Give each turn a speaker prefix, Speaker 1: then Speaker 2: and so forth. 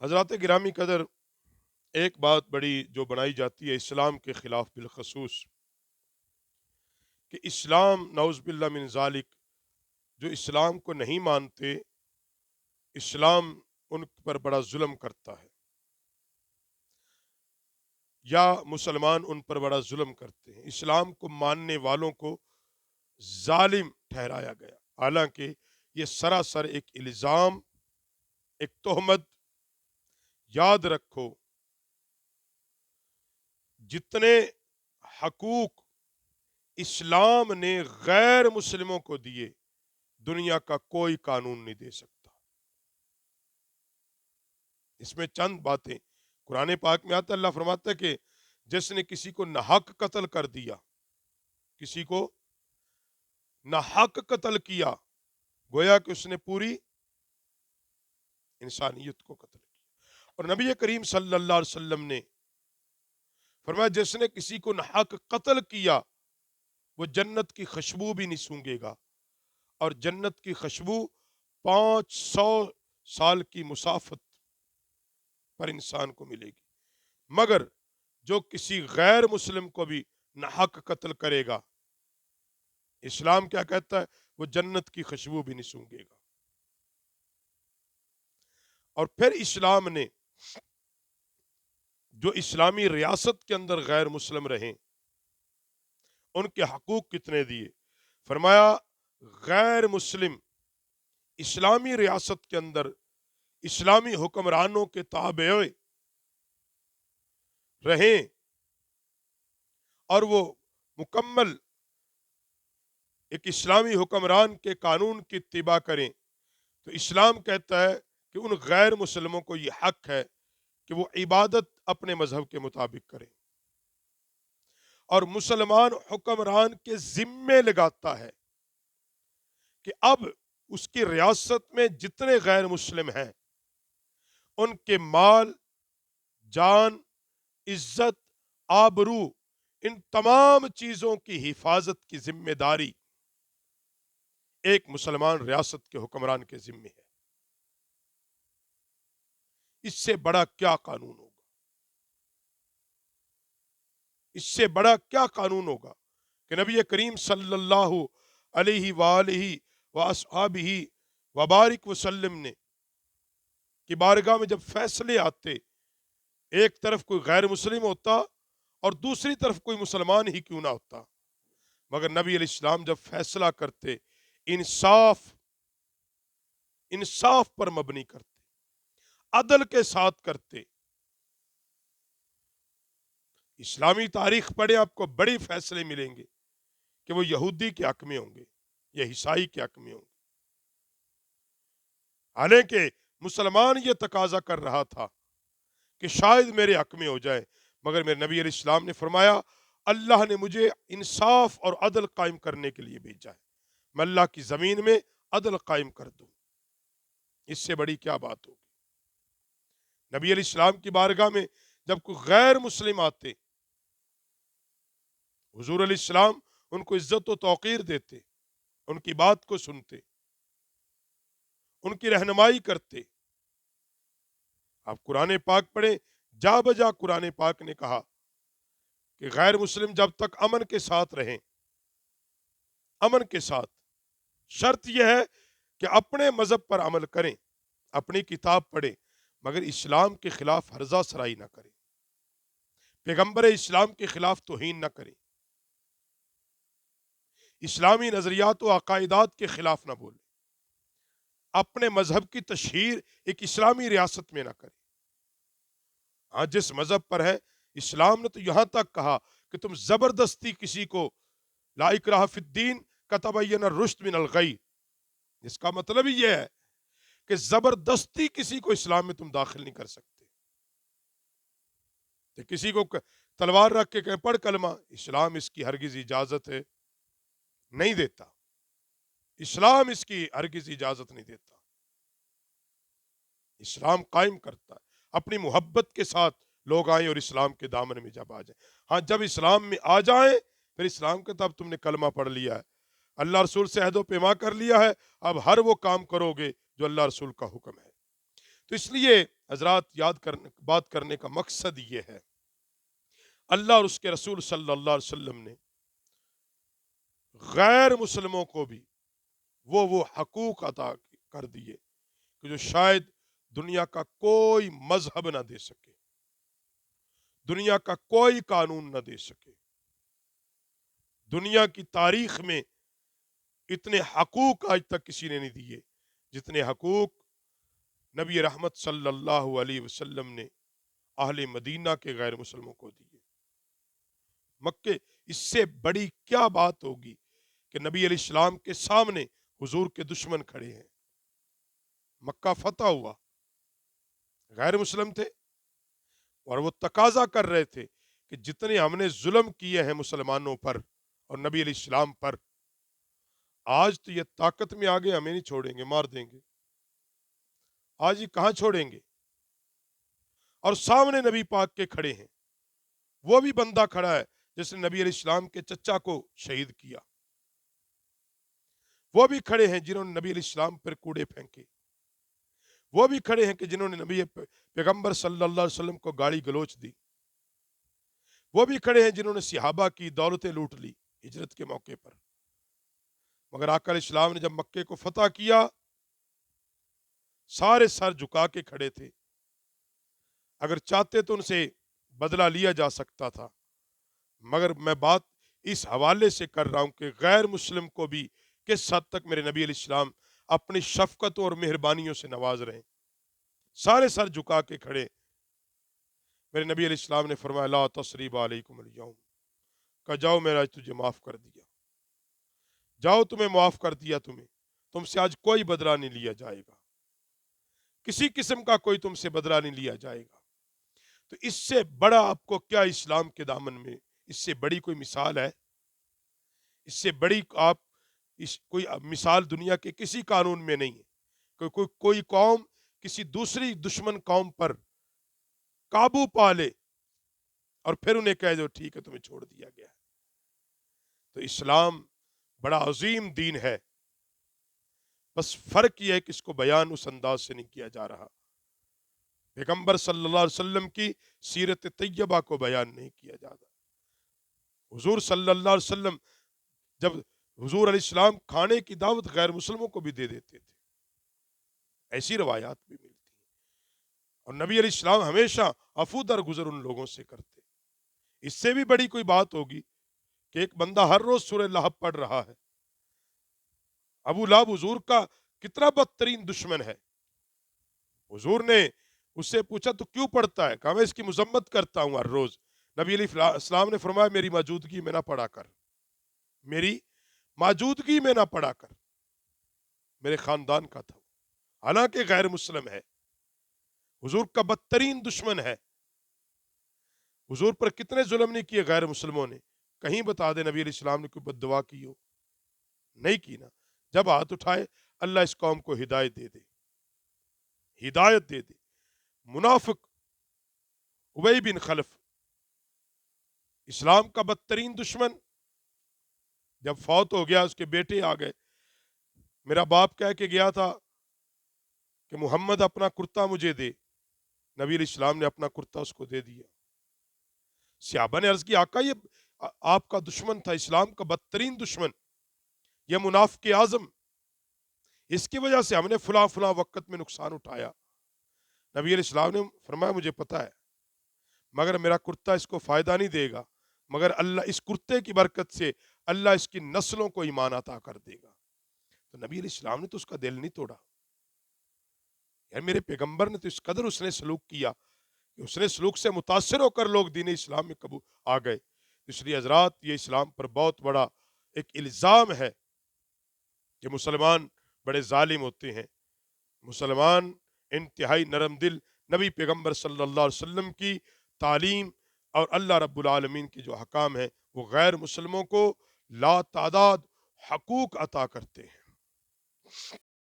Speaker 1: حضرات گرامی قدر، ایک بات بڑی جو بنائی جاتی ہے اسلام کے خلاف بالخصوص، کہ اسلام نعوذ باللہ من ذالک، جو اسلام کو نہیں مانتے، اسلام ان پر بڑا ظلم کرتا ہے، یا مسلمان ان پر بڑا ظلم کرتے ہیں۔ اسلام کو ماننے والوں کو ظالم ٹھہرایا گیا، حالانکہ یہ سراسر ایک الزام، ایک تہمت۔ یاد رکھو، جتنے حقوق اسلام نے غیر مسلموں کو دیے، دنیا کا کوئی قانون نہیں دے سکتا۔ اس میں چند باتیں قرآن پاک میں آتا ہے، اللہ فرماتا ہے کہ جس نے کسی کو ناحق قتل کر دیا، کسی کو ناحق قتل کیا، گویا کہ اس نے پوری انسانیت کو قتل کیا۔ اور نبی کریم صلی اللہ علیہ وسلم نے فرمایا جس نے کسی کو ناحق قتل کیا، وہ جنت کی خوشبو بھی نہیں سونگے گا، اور جنت کی خوشبو 500 سال کی مسافت پر انسان کو ملے گی، مگر جو کسی غیر مسلم کو بھی ناحق قتل کرے گا، اسلام کیا کہتا ہے؟ وہ جنت کی خوشبو بھی نہیں سونگے گا۔ اور پھر اسلام نے جو اسلامی ریاست کے اندر غیر مسلم رہیں، ان کے حقوق کتنے دیے؟ فرمایا غیر مسلم اسلامی ریاست کے اندر اسلامی حکمرانوں کے تابع رہیں اور وہ مکمل ایک اسلامی حکمران کے قانون کی اتباع کریں، تو اسلام کہتا ہے کہ ان غیر مسلموں کو یہ حق ہے کہ وہ عبادت اپنے مذہب کے مطابق کریں، اور مسلمان حکمران کے ذمے لگاتا ہے کہ اب اس کی ریاست میں جتنے غیر مسلم ہیں، ان کے مال، جان، عزت، آبرو، ان تمام چیزوں کی حفاظت کی ذمہ داری ایک مسلمان ریاست کے حکمران کے ذمے ہے۔ اس سے بڑا کیا قانون ہوگا؟ اس سے بڑا کیا قانون ہوگا کہ نبی کریم صلی اللہ علیہ وآلہ وآصحابہ وبارک وسلم نے کہ بارگاہ میں جب فیصلے آتے، ایک طرف کوئی غیر مسلم ہوتا اور دوسری طرف کوئی مسلمان ہی کیوں نہ ہوتا، مگر نبی علیہ السلام جب فیصلہ کرتے، انصاف پر مبنی کرتے، عدل کے ساتھ کرتے۔ اسلامی تاریخ پڑھیں، آپ کو بڑے فیصلے ملیں گے کہ وہ یہودی کے حق میں ہوں گے یا عیسائی کے حق میں ہوں گے، حالانکہ مسلمان یہ تقاضا کر رہا تھا کہ شاید میرے حق میں ہو جائے، مگر میرے نبی علیہ السلام نے فرمایا اللہ نے مجھے انصاف اور عدل قائم کرنے کے لیے بھیجا ہے، میں اللہ کی زمین میں عدل قائم کر دوں۔ اس سے بڑی کیا بات ہوگی؟ نبی علیہ السلام کی بارگاہ میں جب کوئی غیر مسلم آتے، حضور علیہ السلام ان کو عزت و توقیر دیتے، ان کی بات کو سنتے، ان کی رہنمائی کرتے۔ آپ قرآن پاک پڑھیں، جا بجا قرآن پاک نے کہا کہ غیر مسلم جب تک امن کے ساتھ رہیں، امن کے ساتھ، شرط یہ ہے کہ اپنے مذہب پر عمل کریں، اپنی کتاب پڑھیں، مگر اسلام کے خلاف ہرزہ سرائی نہ کریں، پیغمبر اسلام کے خلاف توہین نہ کریں، اسلامی نظریات و عقائدات کے خلاف نہ بولیں، اپنے مذہب کی تشہیر ایک اسلامی ریاست میں نہ کریں۔ ہاں، جس مذہب پر ہے، اسلام نے تو یہاں تک کہا کہ تم زبردستی کسی کو، لا اکراہ فی الدین قد تبین الرشد من الغی، اس کا مطلب ہی یہ ہے کہ زبردستی کسی کو اسلام میں تم داخل نہیں کر سکتے۔ کہ کسی کو تلوار رکھ کے کہیں پڑھ کلمہ، اسلام اس کی ہرگز اجازت ہے نہیں دیتا، اسلام اس کی ہرگز اجازت نہیں دیتا۔ اسلام قائم کرتا ہے اپنی محبت کے ساتھ لوگ آئیں اور اسلام کے دامن میں جب آ جائیں۔ ہاں، جب اسلام میں آ جائیں پھر اسلام کے تب تم نے کلمہ پڑھ لیا ہے، اللہ رسول سے عہد و پیما کر لیا ہے، اب ہر وہ کام کرو گے جو اللہ رسول کا حکم ہے۔ تو اس لیے حضرات بات کرنے کا مقصد یہ ہے، اللہ اور اس کے رسول صلی اللہ علیہ وسلم نے غیر مسلموں کو بھی وہ حقوق عطا کر دیے کہ جو شاید دنیا کا کوئی مذہب نہ دے سکے، دنیا کا کوئی قانون نہ دے سکے۔ دنیا کی تاریخ میں اتنے حقوق آج تک کسی نے نہیں دیے جتنے حقوق نبی رحمت صلی اللہ علیہ وسلم نے اہل مدینہ کے غیر مسلموں کو دیے۔ مکے، اس سے بڑی کیا بات ہوگی کہ نبی علیہ السلام کے سامنے حضور کے دشمن کھڑے ہیں، مکہ فتح ہوا، غیر مسلم تھے اور وہ تقاضا کر رہے تھے کہ جتنے ہم نے ظلم کیے ہیں مسلمانوں پر اور نبی علیہ السلام پر، آج تو یہ طاقت میں آگے ہمیں نہیں چھوڑیں گے، مار دیں گے۔ آج یہ کہاں چھوڑیں گے؟ اور سامنے نبی پاک کے کھڑے ہیں، وہ بھی بندہ کھڑا ہے جس نے نبی علیہ السلام کے چچا کو شہید کیا، وہ بھی کھڑے ہیں جنہوں نے نبی علیہ السلام پر کوڑے پھینکے، وہ بھی کھڑے ہیں کہ جنہوں نے نبی پیغمبر صلی اللہ علیہ وسلم کو گالی گلوچ دی، وہ بھی کھڑے ہیں جنہوں نے صحابہ کی دولتیں لوٹ لی ہجرت کے موقع پر۔ مگر آقا علیہ السلام نے جب مکے کو فتح کیا، سارے سر جھکا کے کھڑے تھے، اگر چاہتے تو ان سے بدلہ لیا جا سکتا تھا، مگر میں بات اس حوالے سے کر رہا ہوں کہ غیر مسلم کو بھی کس حد تک میرے نبی علیہ السلام اپنی شفقتوں اور مہربانیوں سے نواز رہے ہیں۔ سارے سر جھکا کے کھڑے، میرے نبی علیہ السلام نے فرمایا لا تثریب علیکم اليوم، کہ جاؤ میرا آج تجھے معاف کر دیا، جاؤ تمہیں معاف کر دیا، تم سے آج کوئی بدلہ نہیں لیا جائے گا، کسی قسم کا کوئی تم سے بدلہ نہیں لیا جائے گا۔ تو اس سے بڑا آپ کو کیا اسلام کے دامن میں، اس سے بڑی کوئی مثال ہے؟ اس سے بڑی آپ کوئی مثال دنیا کے کسی قانون میں نہیں ہے کہ کوئی قوم کسی دوسری دشمن قوم پر قابو پا لے اور پھر انہیں کہہ دو ٹھیک ہے تمہیں چھوڑ دیا گیا ہے۔ تو اسلام بڑا عظیم دین ہے، بس فرق یہ ہے کہ اس کو بیان اس انداز سے نہیں کیا جا رہا، پیغمبر صلی اللہ علیہ وسلم کی سیرت طیبہ کو بیان نہیں کیا جاتا۔ حضور صلی اللہ علیہ وسلم جب حضور علیہ السلام کھانے کی دعوت غیر مسلموں کو بھی دے دیتے تھے، ایسی روایات بھی ملتی ہیں، اور نبی علیہ السلام ہمیشہ عفو درگزر ان لوگوں سے کرتے۔ اس سے بھی بڑی کوئی بات ہوگی کہ ایک بندہ ہر روز سورہ لہب پڑھ رہا ہے، ابو لہب حضور کا کتنا بدترین دشمن ہے، حضور نے اس سے پوچھا تو کیوں پڑھتا ہے؟ کہا میں اس کی مذمت کرتا ہوں ہر روز۔ نبی علیہ السلام نے فرمایا میری موجودگی میں نہ پڑھا کر، میری موجودگی میں نہ پڑھا کر، میرے خاندان کا تھا، حالانکہ غیر مسلم ہے، حضور کا بدترین دشمن ہے۔ حضور پر کتنے ظلم نہیں کیے غیر مسلموں نے، کہیں بتا دے نبی علیہ السلام نے کوئی بد دعا کی ہو؟ نہیں کی نا۔ جب ہاتھ اٹھائے اللہ اس قوم کو ہدایت دے دے، ہدایت دے دے۔ منافق ابی بن خلف، اسلام کا بدترین دشمن، جب فوت ہو گیا اس کے بیٹے آ گئے، میرا باپ کہہ کے گیا تھا کہ محمد اپنا کرتا مجھے دے، نبی علیہ السلام نے اپنا کرتا اس کو دے دیا۔ صحابہ نے عرض کی آقا یہ آپ کا دشمن تھا، اسلام کا بدترین دشمن، یہ منافق اعظم، اس کی وجہ سے ہم نے فلاں فلاں وقت میں نقصان اٹھایا۔ نبی علیہ السلام نے فرمایا مجھے پتا ہے، مگر میرا کرتا اس کو فائدہ نہیں دے گا، مگر اللہ اس کرتے کی برکت سے اللہ اس کی نسلوں کو ایمان عطا کر دے گا۔ تو نبی علیہ السلام نے تو اس کا دل نہیں توڑا، یار میرے پیغمبر نے تو اس قدر اس نے سلوک کیا کہ اس نے سلوک سے متاثر ہو کر لوگ دین اسلام میں قبول آ گئے۔ اس لیے حضرات یہ اسلام پر بہت بڑا ایک الزام ہے کہ مسلمان بڑے ظالم ہوتے ہیں، مسلمان انتہائی نرم دل، نبی پیغمبر صلی اللہ علیہ وسلم کی تعلیم اور اللہ رب العالمین کی جو حکام ہیں وہ غیر مسلموں کو لا تعداد حقوق عطا کرتے ہیں۔